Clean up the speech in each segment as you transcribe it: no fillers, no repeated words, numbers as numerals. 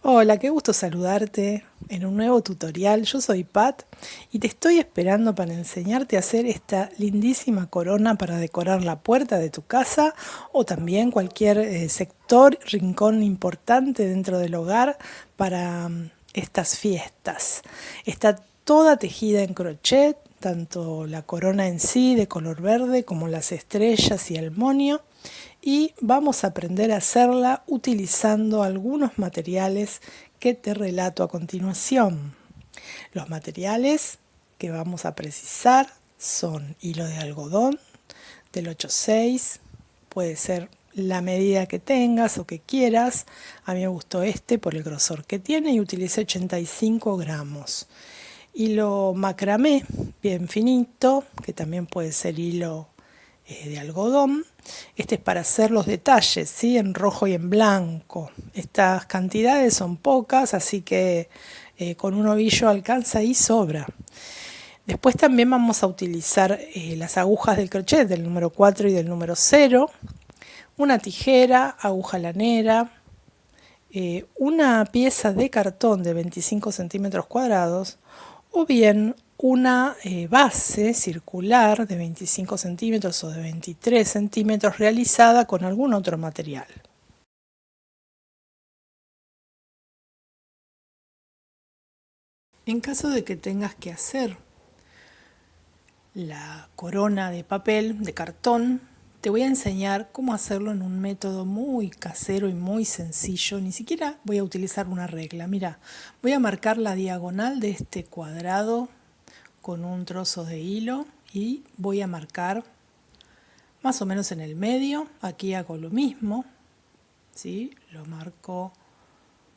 Hola, qué gusto saludarte en un nuevo tutorial. Yo soy Pat y te estoy esperando para enseñarte a hacer esta lindísima corona para decorar la puerta de tu casa o también cualquier sector, rincón importante dentro del hogar para estas fiestas. Está toda tejida en crochet, tanto la corona en sí de color verde como las estrellas y el monio, y vamos a aprender a hacerla utilizando algunos materiales que te relato a continuación. Los materiales que vamos a precisar son hilo de algodón del 8/6, puede ser la medida que tengas o que quieras. A mí me gustó este por el grosor que tiene y utilicé 85 gramos. Hilo macramé bien finito, que también puede ser hilo de algodón. Este es para hacer los detalles, ¿sí? En rojo y en blanco. Estas cantidades son pocas, así que con un ovillo alcanza y sobra. Después también vamos a utilizar las agujas del crochet del número 4 y del número 0, una tijera, aguja lanera, una pieza de cartón de 25 centímetros cuadrados o bien una base circular de 25 centímetros o de 23 centímetros realizada con algún otro material. En caso de que tengas que hacer la corona de papel, de cartón, te voy a enseñar cómo hacerlo en un método muy casero y muy sencillo. Ni siquiera voy a utilizar una regla. Mira, voy a marcar la diagonal de este cuadrado con un trozo de hilo y voy a marcar más o menos en el medio. Aquí hago lo mismo, ¿sí? Lo marco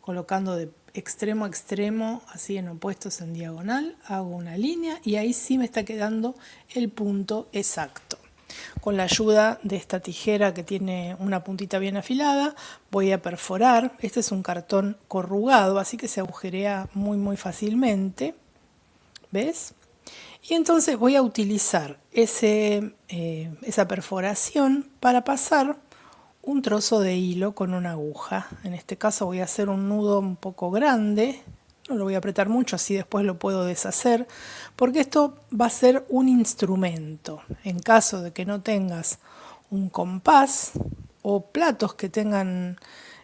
colocando de extremo a extremo, así en opuestos en diagonal, hago una línea y ahí sí me está quedando el punto exacto. Con la ayuda de esta tijera que tiene una puntita bien afilada, voy a perforar. Este es un cartón corrugado, así que se agujerea muy fácilmente. ¿Ves? Y entonces voy a utilizar esa perforación para pasar un trozo de hilo con una aguja. En este caso voy a hacer un nudo un poco grande, no lo voy a apretar mucho, así después lo puedo deshacer, porque esto va a ser un instrumento. En caso de que no tengas un compás o platos que tengan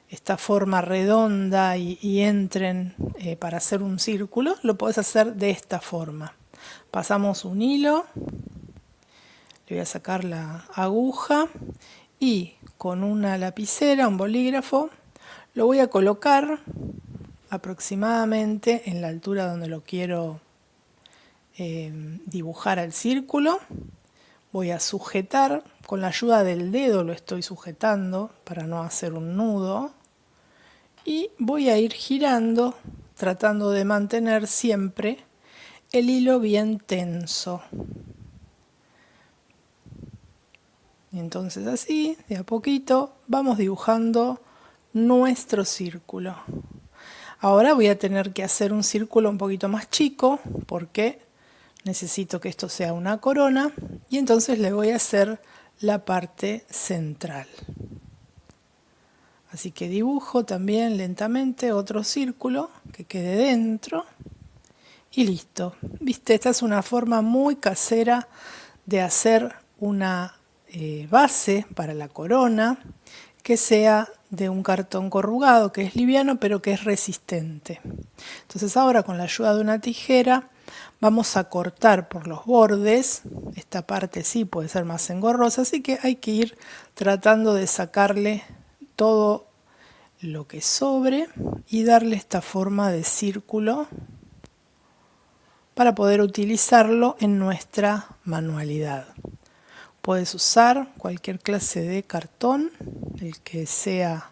esta forma redonda y entren para hacer un círculo, lo puedes hacer de esta forma. Pasamos un hilo, le voy a sacar la aguja y con una lapicera, un bolígrafo, lo voy a colocar aproximadamente en la altura donde lo quiero dibujar al círculo. Voy a sujetar, con la ayuda del dedo lo estoy sujetando para no hacer un nudo, y voy a ir girando tratando de mantener siempre el hilo bien tenso. Y entonces así, de a poquito, vamos dibujando nuestro círculo. Ahora voy a tener que hacer un círculo un poquito más chico porque necesito que esto sea una corona y entonces le voy a hacer la parte central. Así que dibujo también lentamente otro círculo que quede dentro y listo. ¿Viste? Esta es una forma muy casera de hacer una base para la corona que sea de un cartón corrugado, que es liviano pero que es resistente. Entonces ahora con la ayuda de una tijera vamos a cortar por los bordes. Esta parte sí puede ser más engorrosa, así que hay que ir tratando de sacarle todo lo que sobre y darle esta forma de círculo para poder utilizarlo en nuestra manualidad. Puedes usar cualquier clase de cartón, el que sea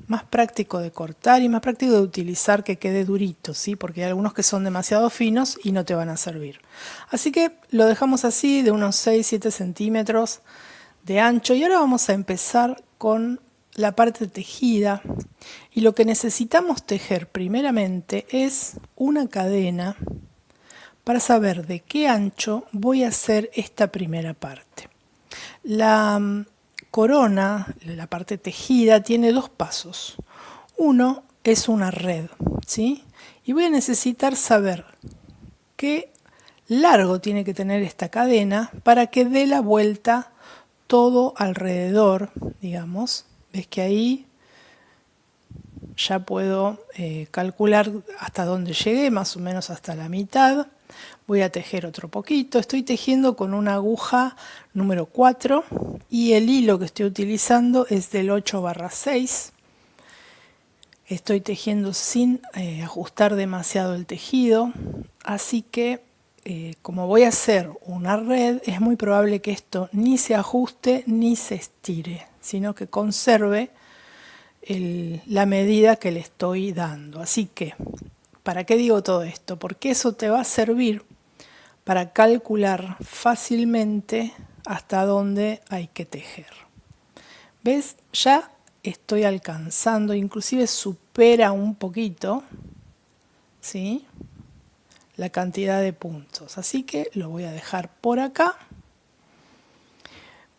más práctico de cortar y más práctico de utilizar, que quede durito, ¿sí? Porque hay algunos que son demasiado finos y no te van a servir. Así que lo dejamos así, de unos 6-7 centímetros de ancho, y ahora vamos a empezar con la parte tejida. Y lo que necesitamos tejer primeramente es una cadena para saber de qué ancho voy a hacer esta primera parte. La corona, la parte tejida, tiene dos pasos. Uno es una red, ¿sí? Y voy a necesitar saber qué largo tiene que tener esta cadena para que dé la vuelta todo alrededor, digamos. Ves que ahí ya puedo calcular hasta dónde llegué, más o menos hasta la mitad. Voy a tejer otro poquito. Estoy tejiendo con una aguja número 4 y el hilo que estoy utilizando es del 8/6. Estoy tejiendo sin ajustar demasiado el tejido, así que como voy a hacer una red, es muy probable que esto ni se ajuste ni se estire, sino que conserve la medida que le estoy dando. Así que, ¿para qué digo todo esto? Porque eso te va a servir para calcular fácilmente hasta dónde hay que tejer. ¿Ves? Ya estoy alcanzando, inclusive supera un poquito, ¿sí?, la cantidad de puntos. Así que lo voy a dejar por acá.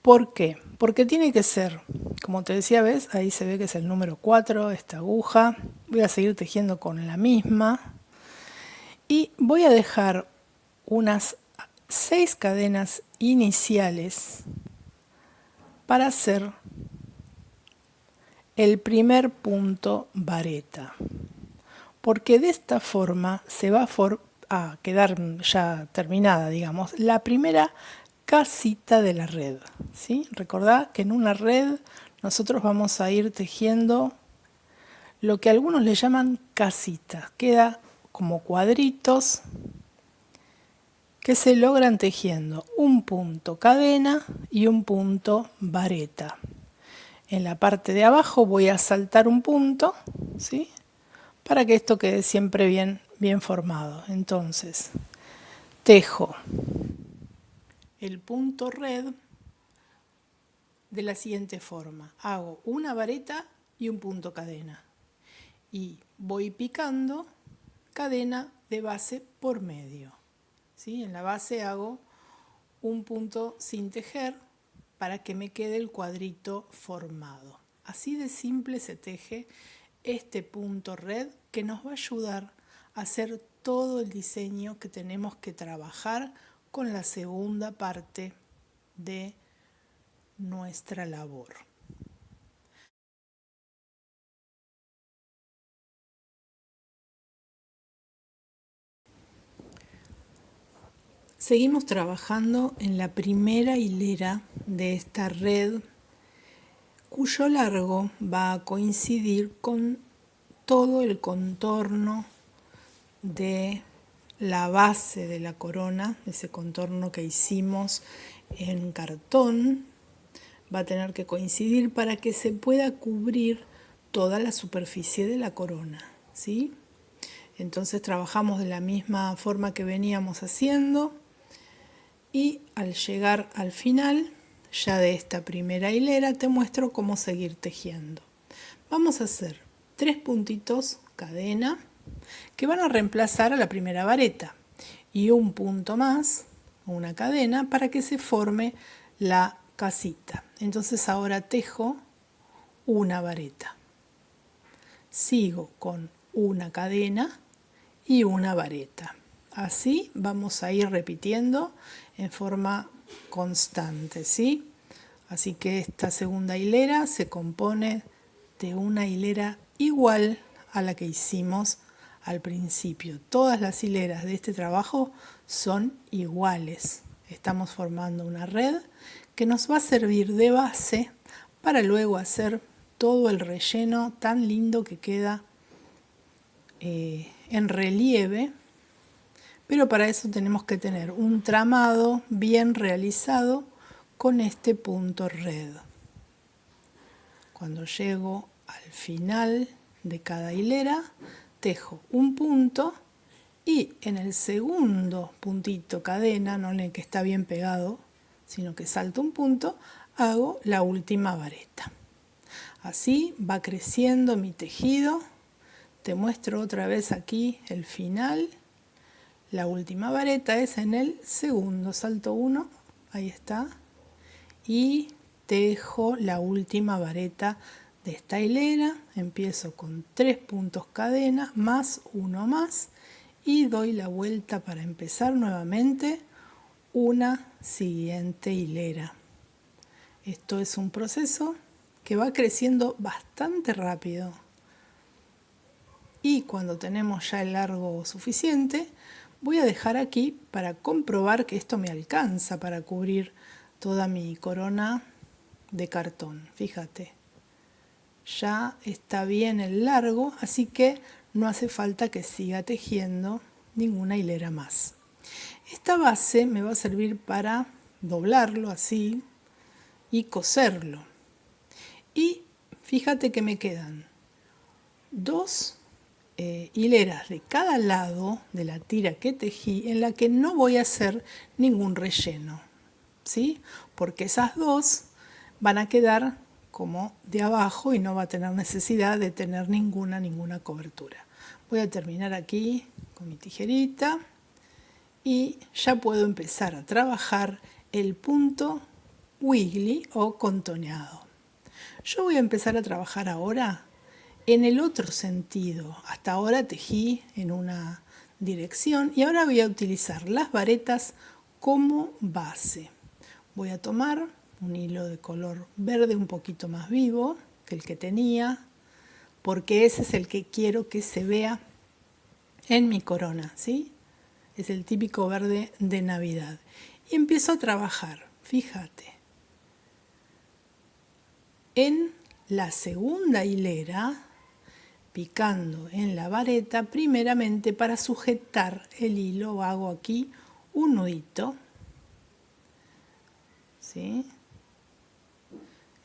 ¿Por qué? Porque tiene que ser, como te decía, ¿ves? Ahí se ve que es el número 4, esta aguja. Voy a seguir tejiendo con la misma. Y voy a dejar unas 6 cadenas iniciales para hacer el primer punto vareta, porque de esta forma se va a quedar ya terminada, digamos, la primera casita de la red, ¿sí? Recordá que en una red nosotros vamos a ir tejiendo lo que algunos le llaman casitas, queda como cuadritos que se logran tejiendo un punto cadena y un punto vareta. En la parte de abajo voy a saltar un punto, ¿sí?, para que esto quede siempre bien formado. Entonces, tejo el punto red de la siguiente forma. Hago una vareta y un punto cadena. Y voy picando cadena de base por medio, ¿sí? En la base hago un punto sin tejer para que me quede el cuadrito formado. Así de simple se teje este punto red que nos va a ayudar a hacer todo el diseño que tenemos que trabajar con la segunda parte de nuestra labor. Seguimos trabajando en la primera hilera de esta red, cuyo largo va a coincidir con todo el contorno de la base de la corona, ese contorno que hicimos en cartón. Va a tener que coincidir para que se pueda cubrir toda la superficie de la corona, ¿sí? Entonces trabajamos de la misma forma que veníamos haciendo y al llegar al final ya de esta primera hilera te muestro cómo seguir tejiendo. Vamos a hacer 3 puntitos cadena que van a reemplazar a la primera vareta y un punto más, una cadena, para que se forme la casita. Entonces ahora tejo una vareta, sigo con una cadena y una vareta. Así vamos a ir repitiendo en forma constante, ¿sí? Así que esta segunda hilera se compone de una hilera igual a la que hicimos al principio. Todas las hileras de este trabajo son iguales. Estamos formando una red que nos va a servir de base para luego hacer todo el relleno tan lindo que queda en relieve, pero para eso tenemos que tener un tramado bien realizado con este punto red. Cuando llego al final de cada hilera, tejo un punto y en el segundo puntito cadena, no en el que está bien pegado, sino que salto un punto, hago la última vareta. Así va creciendo mi tejido. Te muestro otra vez aquí el final. La última vareta es en el segundo, salto 1, ahí está, y tejo la última vareta de esta hilera, empiezo con 3 puntos cadena más uno más y doy la vuelta para empezar nuevamente una siguiente hilera. Esto es un proceso que va creciendo bastante rápido. Y cuando tenemos ya el largo suficiente, voy a dejar aquí para comprobar que esto me alcanza para cubrir toda mi corona de cartón. Fíjate, ya está bien el largo, así que no hace falta que siga tejiendo ninguna hilera más. Esta base me va a servir para doblarlo así y coserlo. Y fíjate que me quedan 2 hileras de cada lado de la tira que tejí en la que no voy a hacer ningún relleno, ¿sí? Porque esas 2 van a quedar como de abajo y no va a tener necesidad de tener ninguna cobertura. Voy a terminar aquí con mi tijerita y ya puedo empezar a trabajar el punto wiggly o contoneado. Yo voy a empezar a trabajar ahora en el otro sentido. Hasta ahora tejí en una dirección y ahora voy a utilizar las varetas como base. Voy a tomar un hilo de color verde un poquito más vivo que el que tenía, porque ese es el que quiero que se vea en mi corona, ¿sí? Es el típico verde de Navidad. Y empiezo a trabajar, fíjate. En la segunda hilera, picando en la vareta, primeramente para sujetar el hilo hago aquí un nudito, ¿sí?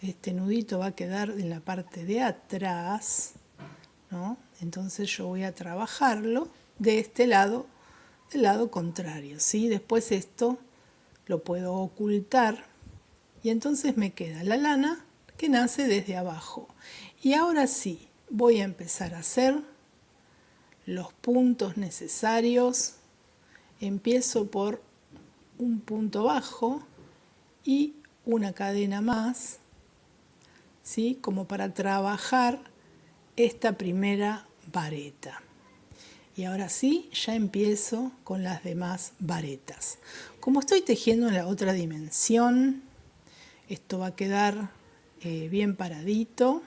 Este nudito va a quedar en la parte de atrás, ¿no? Entonces yo voy a trabajarlo de este lado, del lado contrario, ¿sí? Después esto lo puedo ocultar y entonces me queda la lana que nace desde abajo. Y ahora sí, voy a empezar a hacer los puntos necesarios. Empiezo por un punto bajo y una cadena más, ¿sí? Como para trabajar esta primera vareta. Y ahora sí, ya empiezo con las demás varetas. Como estoy tejiendo en la otra dimensión, esto va a quedar bien paradito.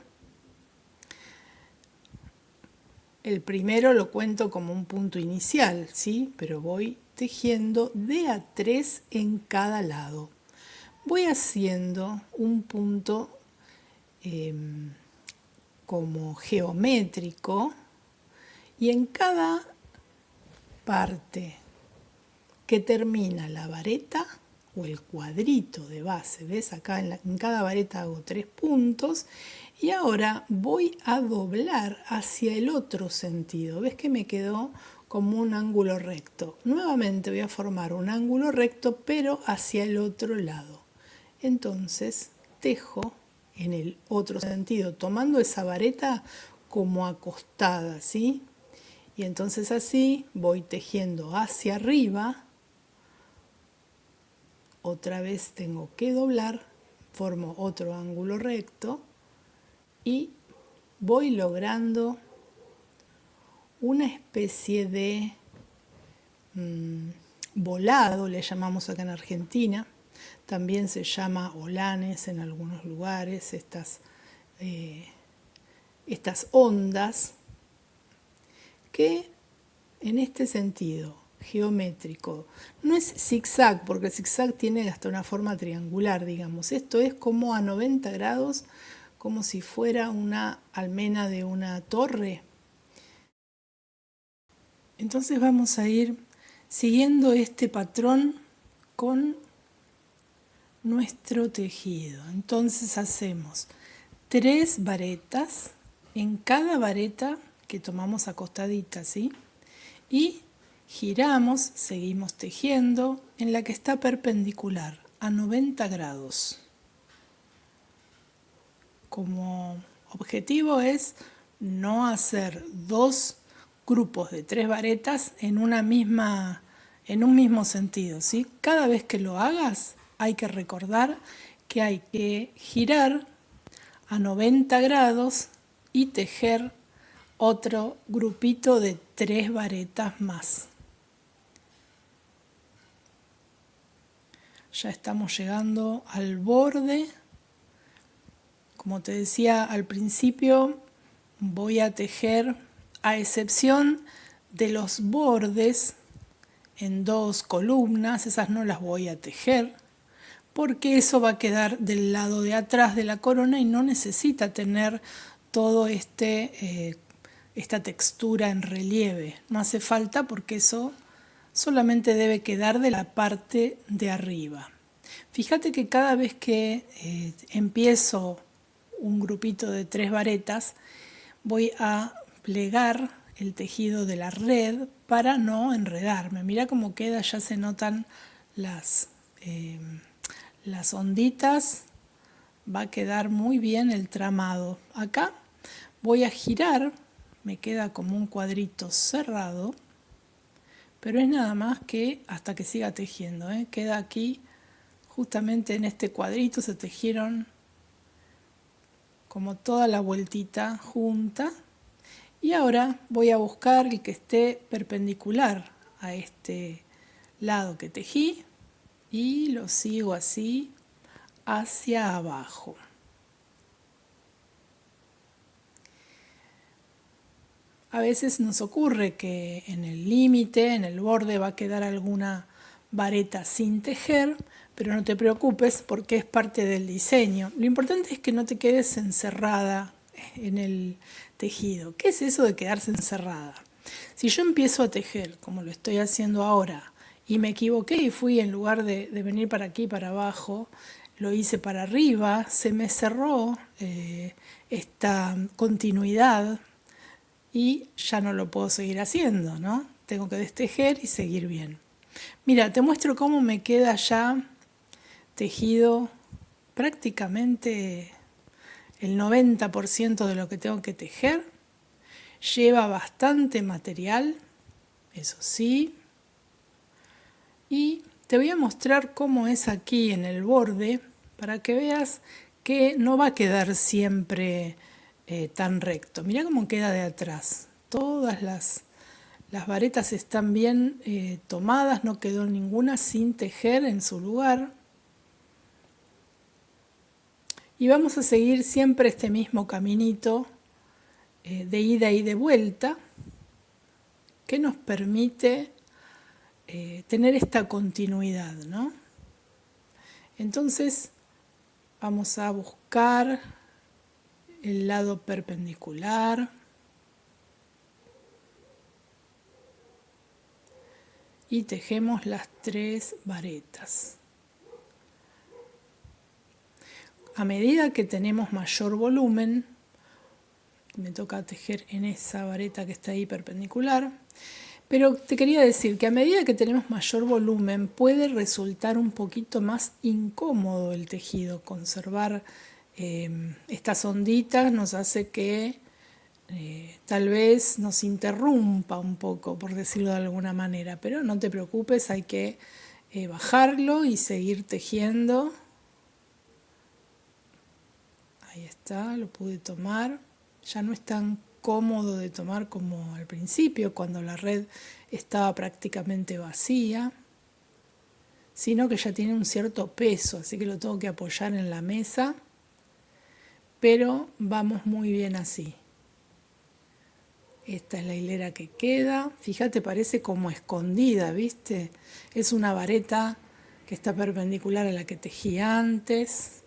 El primero lo cuento como un punto inicial, ¿sí? Pero voy tejiendo de a 3 en cada lado. Voy haciendo un punto como geométrico y en cada parte que termina la vareta o el cuadrito de base, ¿ves? Acá en cada vareta hago 3 puntos y ahora voy a doblar hacia el otro sentido. ¿Ves que me quedó como un ángulo recto? Nuevamente voy a formar un ángulo recto pero hacia el otro lado. Entonces tejo en el otro sentido, tomando esa vareta como acostada, ¿sí? Y entonces así voy tejiendo hacia arriba. Otra vez tengo que doblar, formo otro ángulo recto y voy logrando una especie de volado, le llamamos acá en Argentina. También se llama olanes en algunos lugares, estas ondas que en este sentido geométrico no es zigzag, porque el zigzag tiene hasta una forma triangular, digamos. Esto es como a 90 grados, como si fuera una almena de una torre. Entonces vamos a ir siguiendo este patrón con nuestro tejido. Entonces hacemos 3 varetas en cada vareta que tomamos acostadita, ¿sí? Y giramos, seguimos tejiendo en la que está perpendicular a 90 grados. Como objetivo es no hacer 2 grupos de 3 varetas en un mismo sentido, ¿sí? Cada vez que lo hagas hay que recordar que hay que girar a 90 grados y tejer otro grupito de 3 varetas más. Ya estamos llegando al borde. Como te decía al principio, voy a tejer a excepción de los bordes en 2 columnas, esas no las voy a tejer porque eso va a quedar del lado de atrás de la corona y no necesita tener todo esta textura en relieve. No hace falta porque eso solamente debe quedar de la parte de arriba. Fíjate que cada vez que empiezo un grupito de 3 varetas, voy a plegar el tejido de la red para no enredarme. Mira cómo queda, ya se notan las onditas, va a quedar muy bien el tramado. Acá voy a girar, me queda como un cuadrito cerrado, pero es nada más que hasta que siga tejiendo, queda aquí justamente en este cuadrito, se tejieron como toda la vueltita junta y ahora voy a buscar el que esté perpendicular a este lado que tejí y lo sigo así hacia abajo. A veces nos ocurre que en el límite, en el borde, va a quedar alguna vareta sin tejer, pero no te preocupes porque es parte del diseño. Lo importante es que no te quedes encerrada en el tejido. ¿Qué es eso de quedarse encerrada? Si yo empiezo a tejer, como lo estoy haciendo ahora, y me equivoqué y fui, en lugar de venir para aquí, para abajo, lo hice para arriba, se me cerró esta continuidad y ya no lo puedo seguir haciendo, ¿no? Tengo que destejer y seguir bien. Mira, te muestro cómo me queda ya tejido prácticamente el 90% de lo que tengo que tejer. Lleva bastante material, eso sí. Y te voy a mostrar cómo es aquí en el borde para que veas que no va a quedar siempre tan recto. Mirá cómo queda de atrás. Todas las varetas están bien tomadas, no quedó ninguna sin tejer en su lugar. Y vamos a seguir siempre este mismo caminito de ida y de vuelta que nos permite tener esta continuidad, ¿no? Entonces vamos a buscar el lado perpendicular y tejemos las 3 varetas. A medida que tenemos mayor volumen, me toca tejer en esa vareta que está ahí perpendicular, pero te quería decir que a medida que tenemos mayor volumen puede resultar un poquito más incómodo el tejido. Conservar estas onditas nos hace que tal vez nos interrumpa un poco, por decirlo de alguna manera, pero no te preocupes, hay que bajarlo y seguir tejiendo. Ahí está, lo pude tomar. Ya no es tan cómodo de tomar como al principio, cuando la red estaba prácticamente vacía, sino que ya tiene un cierto peso, así que lo tengo que apoyar en la mesa, pero vamos muy bien así. Esta es la hilera que queda. Fíjate, parece como escondida, ¿viste? Es una vareta que está perpendicular a la que tejí antes.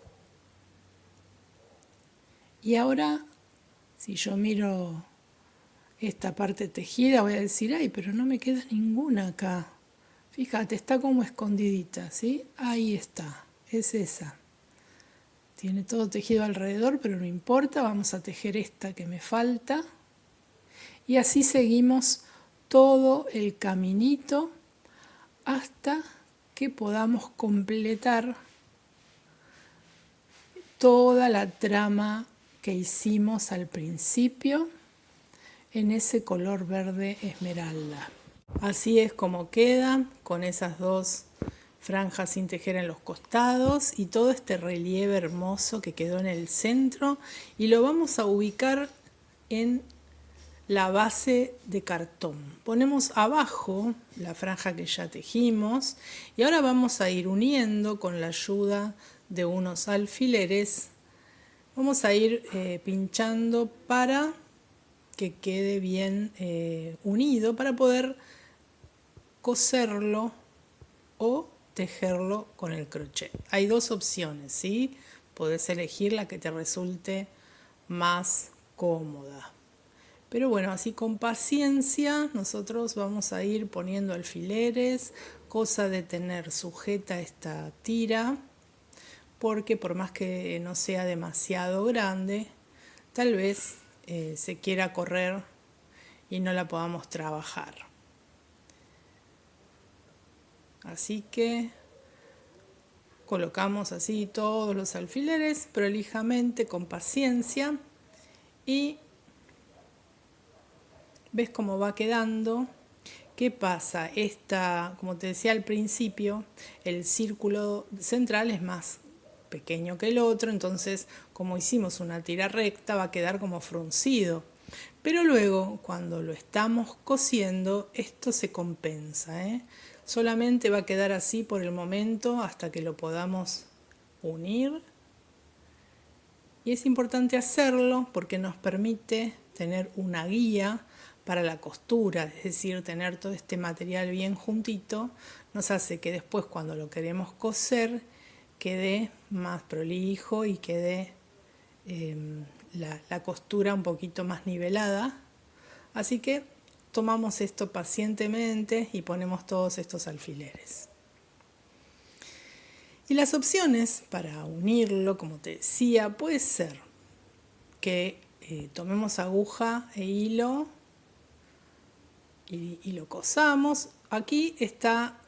Y ahora, si yo miro esta parte tejida, voy a decir, ay, pero no me queda ninguna acá. Fíjate, está como escondidita, ¿sí? Ahí está, es esa. Tiene todo tejido alrededor, pero no importa, vamos a tejer esta que me falta. Y así seguimos todo el caminito hasta que podamos completar toda la trama que hicimos al principio en ese color verde esmeralda. Así es como queda, con esas 2 franjas sin tejer en los costados y todo este relieve hermoso que quedó en el centro, y lo vamos a ubicar en la base de cartón. Ponemos abajo la franja que ya tejimos y ahora vamos a ir uniendo con la ayuda de unos alfileres. Vamos a ir pinchando para que quede bien unido, para poder coserlo o tejerlo con el crochet. Hay dos opciones, ¿sí? Podés elegir la que te resulte más cómoda. Pero bueno, así con paciencia nosotros vamos a ir poniendo alfileres, cosa de tener sujeta esta tira, porque por más que no sea demasiado grande, tal vez se quiera correr y no la podamos trabajar. Así que colocamos así todos los alfileres prolijamente, con paciencia, y ves cómo va quedando. ¿Qué pasa? Como te decía al principio, el círculo central es más pequeño que el otro, entonces como hicimos una tira recta va a quedar como fruncido. Pero luego, cuando lo estamos cosiendo, esto se compensa, ¿eh? Solamente va a quedar así por el momento hasta que lo podamos unir. Y es importante hacerlo porque nos permite tener una guía para la costura, es decir, tener todo este material bien juntito, nos hace que después cuando lo queremos coser quede más prolijo y quede la costura un poquito más nivelada. Así que tomamos esto pacientemente y ponemos todos estos alfileres. Y las opciones para unirlo, como te decía, puede ser que tomemos aguja e hilo y lo cosamos. Aquí está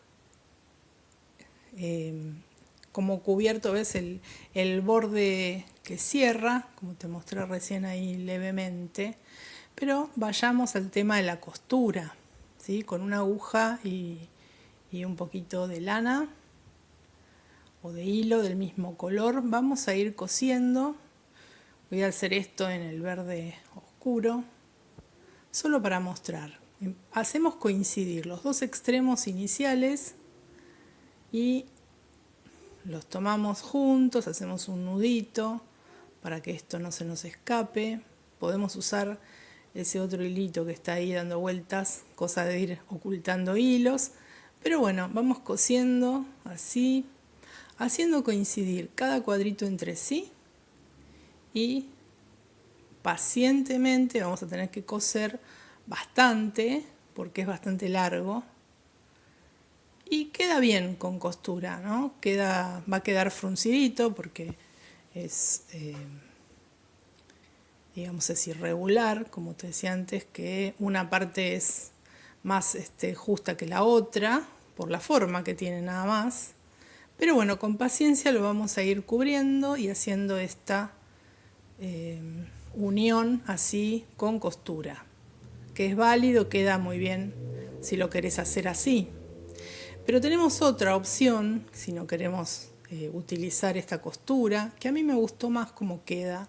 como cubierto, ves el borde que cierra, como te mostré recién ahí levemente. Pero vayamos al tema de la costura, ¿sí? Con una aguja y un poquito de lana o de hilo del mismo color vamos a ir cosiendo. Voy a hacer esto en el verde oscuro, solo para mostrar. Hacemos coincidir los dos extremos iniciales y los tomamos juntos, hacemos un nudito para que esto no se nos escape. Podemos usar ese otro hilito que está ahí dando vueltas, cosa de ir ocultando hilos. Pero bueno, vamos cosiendo así, haciendo coincidir cada cuadrito entre sí y pacientemente vamos a tener que coser bastante porque es bastante largo y queda bien con costura, ¿no? Va a quedar fruncidito porque es, digamos, es irregular, como te decía antes, que una parte es más justa que la otra por la forma que tiene nada más. Pero bueno, con paciencia lo vamos a ir cubriendo y haciendo esta unión así con costura, que es válido, queda muy bien si lo querés hacer así. Pero tenemos otra opción si no queremos utilizar esta costura, que a mí me gustó más como queda,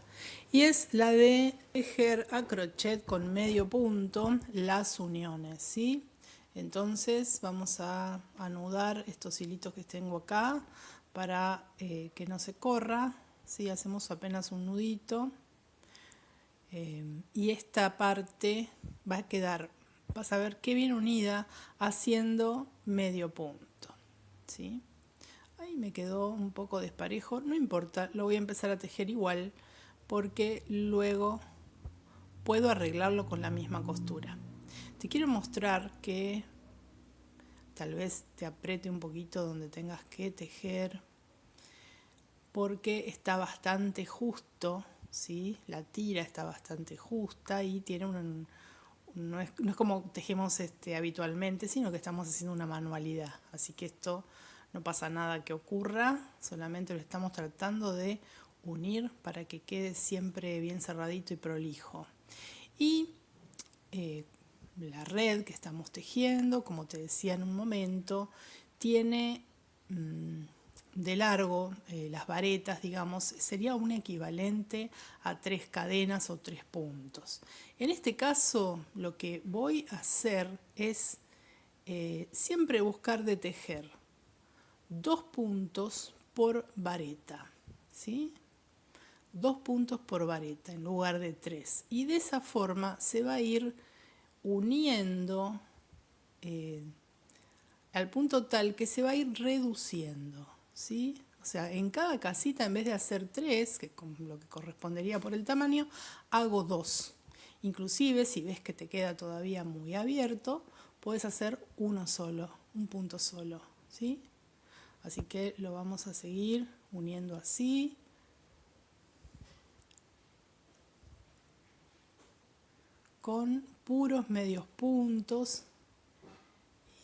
y es la de tejer a crochet con medio punto las uniones, ¿sí? Entonces vamos a anudar estos hilitos que tengo acá para que no se corra, ¿sí? Hacemos apenas un nudito y esta parte va a quedar, vas a ver qué bien unida haciendo medio punto, ¿sí? Ahí me quedó un poco desparejo, no importa, lo voy a empezar a tejer igual porque luego puedo arreglarlo con la misma costura. Te quiero mostrar que tal vez te apriete un poquito donde tengas que tejer porque está bastante justo, ¿sí? La tira está bastante justa y tiene no es como tejemos habitualmente, sino que estamos haciendo una manualidad. Así que esto no pasa nada que ocurra, solamente lo estamos tratando de unir para que quede siempre bien cerradito y prolijo. Y la red que estamos tejiendo, como te decía en un momento, tiene de largo, las varetas, digamos, sería un equivalente a 3 cadenas o 3 puntos. En este caso, lo que voy a hacer es siempre buscar de tejer 2 puntos por vareta, ¿sí? 2 puntos por vareta en lugar de 3. Y de esa forma se va a ir uniendo al punto tal que se va a ir reduciendo, ¿sí? O sea, en cada casita, en vez de hacer 3, que lo que correspondería por el tamaño, hago 2. Inclusive, si ves que te queda todavía muy abierto, puedes hacer uno solo, un punto solo, ¿sí? Así que lo vamos a seguir uniendo así. Con puros medios puntos.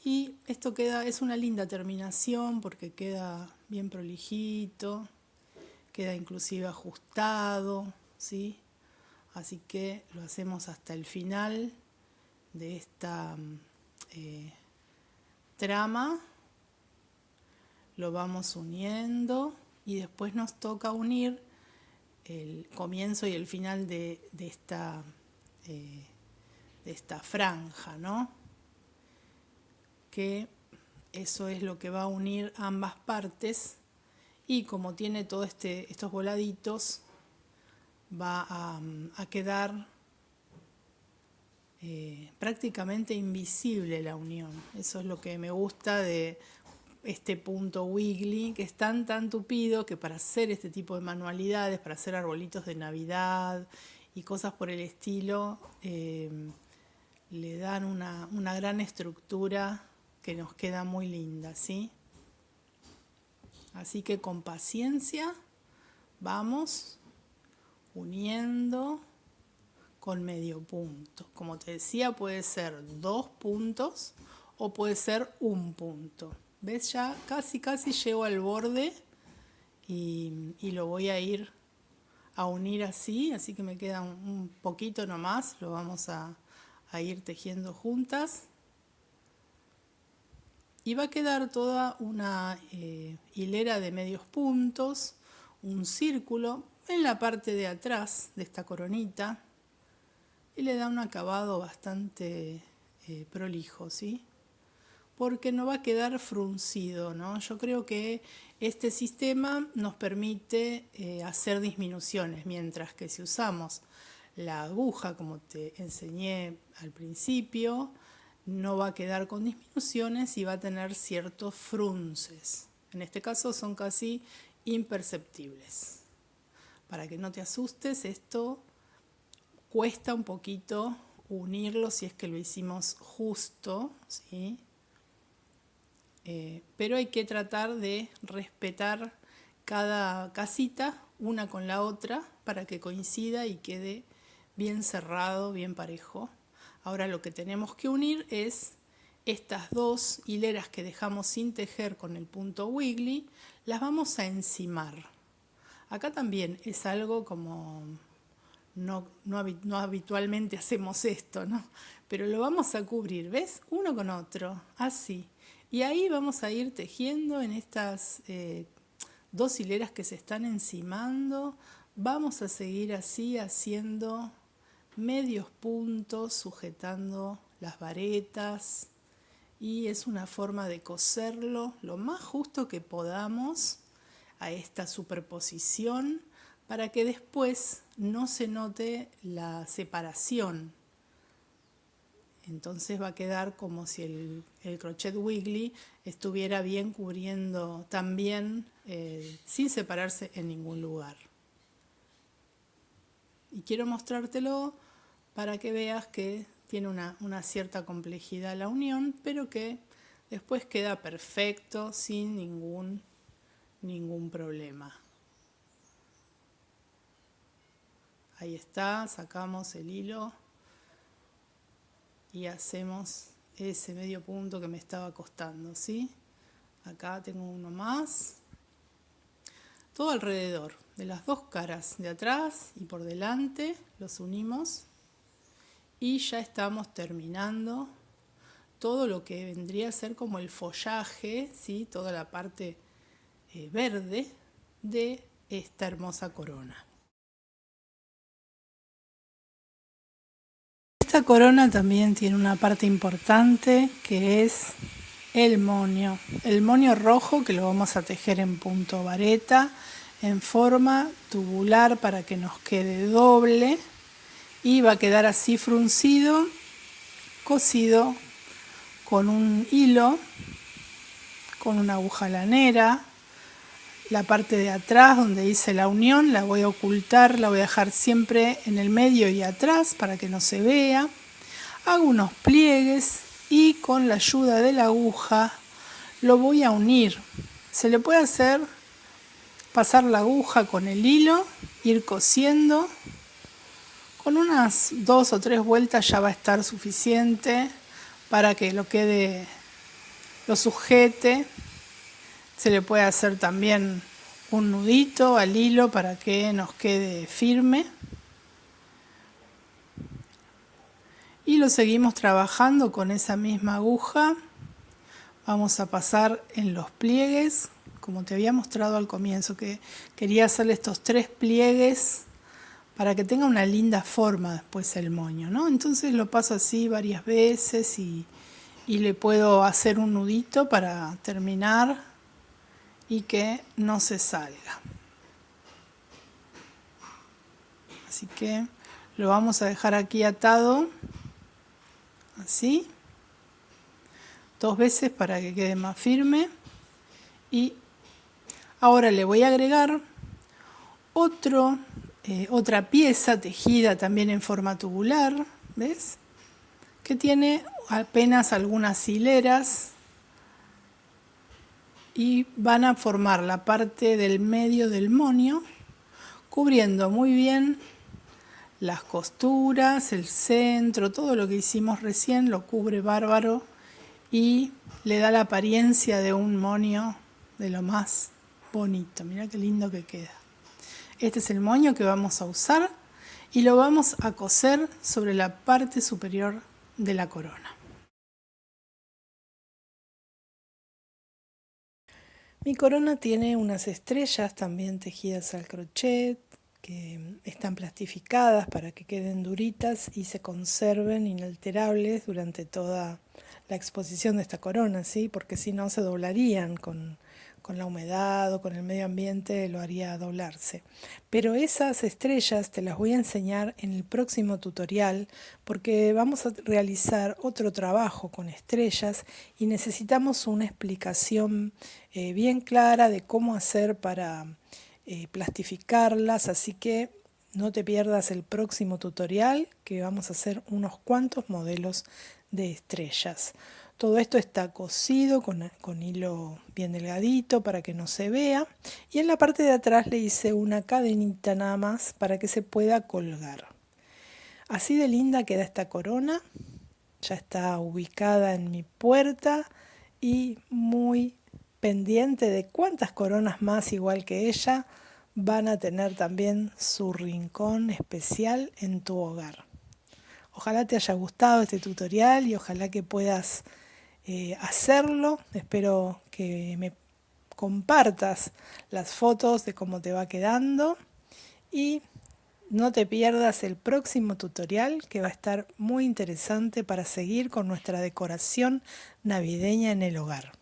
Y esto es una linda terminación porque queda bien prolijito, queda inclusive ajustado, ¿sí? Así que lo hacemos hasta el final de esta trama, lo vamos uniendo y después nos toca unir el comienzo y el final de esta franja, ¿no? Que eso es lo que va a unir ambas partes y como tiene todos estos voladitos va a quedar prácticamente invisible la unión. Eso es lo que me gusta de este punto wiggly, que es tan tupido que para hacer este tipo de manualidades, para hacer arbolitos de Navidad y cosas por el estilo, le dan una gran estructura que nos queda muy linda, ¿sí? Así que con paciencia vamos uniendo con medio punto. Como te decía, puede ser 2 puntos o puede ser un punto. ¿Ves? Ya casi llego al borde y lo voy a ir a unir así que me queda un poquito nomás, lo vamos a ir tejiendo juntas. Y va a quedar toda una hilera de medios puntos, un círculo en la parte de atrás de esta coronita y le da un acabado bastante prolijo, ¿sí? Porque no va a quedar fruncido, ¿no? Yo creo que este sistema nos permite hacer disminuciones, mientras que si usamos la aguja, como te enseñé al principio, no va a quedar con disminuciones y va a tener ciertos frunces. En este caso son casi imperceptibles. Para que no te asustes, esto cuesta un poquito unirlo si es que lo hicimos justo, ¿sí? Pero hay que tratar de respetar cada casita una con la otra para que coincida y quede bien cerrado, bien parejo. Ahora lo que tenemos que unir es estas 2 hileras que dejamos sin tejer con el punto wiggly, las vamos a encimar. Acá también es algo como no habitualmente hacemos esto, ¿no? Pero lo vamos a cubrir, ¿ves? Uno con otro, así. Y ahí vamos a ir tejiendo en estas 2 hileras que se están encimando. Vamos a seguir así haciendo medios puntos, sujetando las varetas. Y es una forma de coserlo lo más justo que podamos a esta superposición para que después no se note la separación. Entonces va a quedar como si el crochet wiggly estuviera bien cubriendo también sin separarse en ningún lugar. Y quiero mostrártelo para que veas que tiene una cierta complejidad la unión, pero que después queda perfecto sin ningún problema. Ahí está, sacamos el hilo y hacemos ese medio punto que me estaba costando, ¿sí? Acá tengo uno más. Todo alrededor de las 2 caras, de atrás y por delante, los unimos y ya estamos terminando todo lo que vendría a ser como el follaje, ¿sí? Toda la parte verde de esta hermosa corona. Esta corona también tiene una parte importante que es el moño rojo, que lo vamos a tejer en punto vareta en forma tubular para que nos quede doble, y va a quedar así fruncido, cosido con un hilo, con una aguja lanera. La parte de atrás donde hice la unión la voy a ocultar, la voy a dejar siempre en el medio y atrás para que no se vea. Hago unos pliegues y con la ayuda de la aguja lo voy a unir. Se le puede hacer pasar la aguja con el hilo, ir cosiendo. Con unas 2 o 3 vueltas ya va a estar suficiente para que lo sujete. Se le puede hacer también un nudito al hilo para que nos quede firme. Y lo seguimos trabajando con esa misma aguja. Vamos a pasar en los pliegues, como te había mostrado al comienzo, que quería hacerle estos 3 pliegues para que tenga una linda forma después el moño, ¿no? Entonces lo paso así varias veces y le puedo hacer un nudito para terminar y que no se salga. Así que lo vamos a dejar aquí atado, así, 2 veces para que quede más firme. Y ahora le voy a agregar otra pieza tejida también en forma tubular, ¿ves? Que tiene apenas algunas hileras y van a formar la parte del medio del moño, cubriendo muy bien las costuras, el centro, todo lo que hicimos recién lo cubre bárbaro y le da la apariencia de un moño de lo más bonito. Mirá qué lindo que queda. Este es el moño que vamos a usar y lo vamos a coser sobre la parte superior de la corona. Mi corona tiene unas estrellas también tejidas al crochet, que están plastificadas para que queden duritas y se conserven inalterables durante toda la exposición de esta corona, ¿sí? Porque si no se doblarían con la humedad o con el medio ambiente, lo haría doblarse. Pero esas estrellas te las voy a enseñar en el próximo tutorial, porque vamos a realizar otro trabajo con estrellas y necesitamos una explicación bien clara de cómo hacer para plastificarlas, así que no te pierdas el próximo tutorial, que vamos a hacer unos cuantos modelos de estrellas. Todo esto está cosido con hilo bien delgadito para que no se vea, y en la parte de atrás le hice una cadenita nada más para que se pueda colgar. Así de linda queda esta corona, ya está ubicada en mi puerta y muy pendiente de cuántas coronas más igual que ella van a tener también su rincón especial en tu hogar. Ojalá te haya gustado este tutorial y ojalá que puedas hacerlo. Espero que me compartas las fotos de cómo te va quedando y no te pierdas el próximo tutorial, que va a estar muy interesante para seguir con nuestra decoración navideña en el hogar.